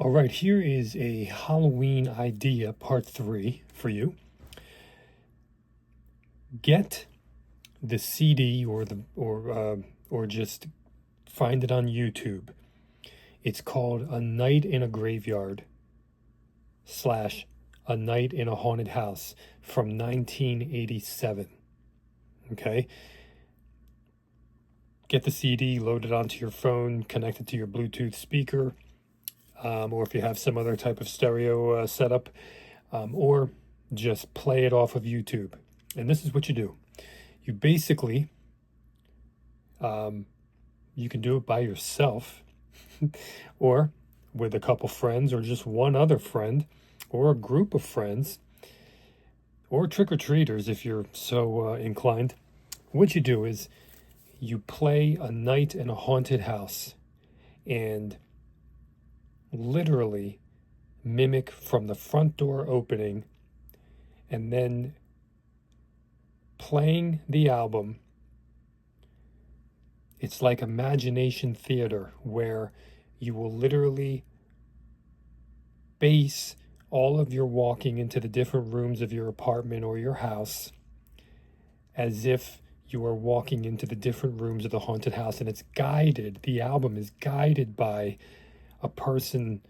All right, here is a Halloween idea, part 3 for you. Get the CD or just find it on YouTube. It's called A Night in a Graveyard / A Night in a Haunted House from 1987. Okay? Get the CD, load it onto your phone, connect it to your Bluetooth speaker, or if you have some other type of stereo setup, or just play it off of YouTube. And this is what you do. You basically, you can do it by yourself, or with a couple friends, or just one other friend, or a group of friends, or trick-or-treaters if you're so inclined. What you do is you play A Night in a Haunted House and literally mimic from the front door opening and then playing the album. It's like imagination theater where you will literally base all of your walking into the different rooms of your apartment or your house as if you are walking into the different rooms of the haunted house, and it's guided. The album is guided by a person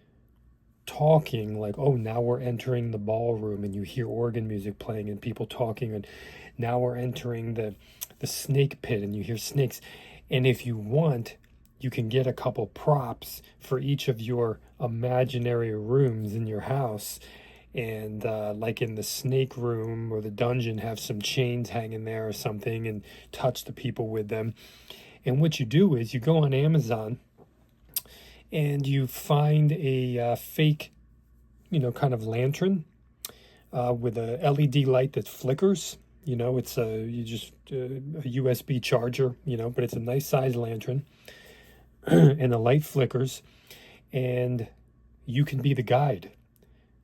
talking, like, oh, now we're entering the ballroom, and you hear organ music playing and people talking, and now we're entering the snake pit and you hear snakes. And if you want, you can get a couple props for each of your imaginary rooms in your house, and like in the snake room or the dungeon, have some chains hanging there or something, and touch the people with them. And what you do is you go on Amazon and you find a fake, kind of lantern with a LED light that flickers. It's a USB charger, but it's a nice size lantern, and the light flickers, and you can be the guide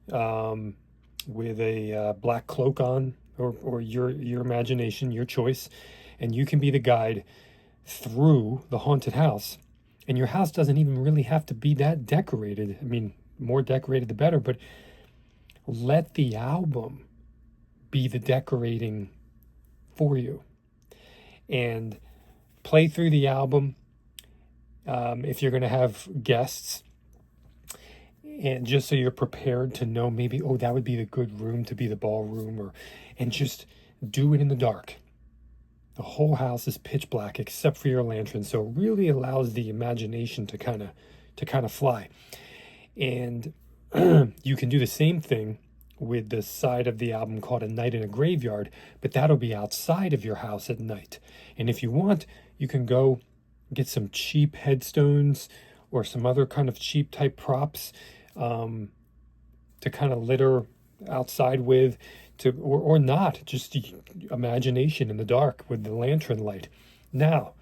with a black cloak on, or your imagination, your choice, and you can be the guide through the haunted house. And your house doesn't even really have to be that decorated. I mean, more decorated the better, but let the album be the decorating for you. And play through the album if you're going to have guests. And just so you're prepared to know, maybe, oh, that would be the good room to be the ballroom, and just do it in the dark. The whole house is pitch black except for your lantern, so it really allows the imagination to kind of fly. And you can do the same thing with the side of the album called A Night in a Graveyard, but that'll be outside of your house at night. And if you want, you can go get some cheap headstones or some other kind of cheap type props to kind of litter outside with, or not, just imagination in the dark with the lantern light. Now,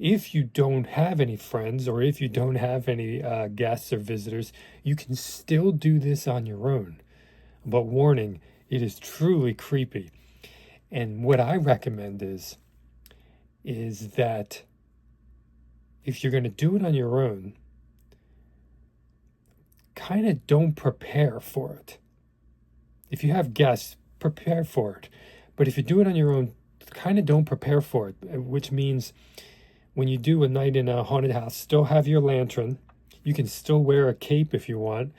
if you don't have any friends, or if you don't have any guests or visitors, you can still do this on your own. But warning, it is truly creepy. And what I recommend is that if you're going to do it on your own, kind of don't prepare for it. If you have guests, prepare for it. But if you do it on your own, kind of don't prepare for it, which means when you do A Night in a Haunted House, still have your lantern. You can still wear a cape if you want.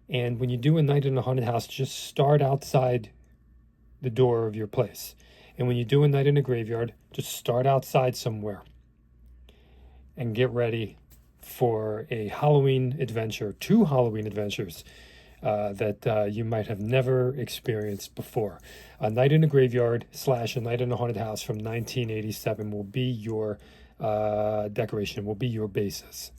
And when you do A Night in a Haunted House, just start outside the door of your place. And when you do A Night in a Graveyard, just start outside somewhere and get ready for a Halloween adventure, 2 Halloween adventures that you might have never experienced before. A Night in a Graveyard / A Night in a Haunted House from 1987 will be your decoration, will be your basis.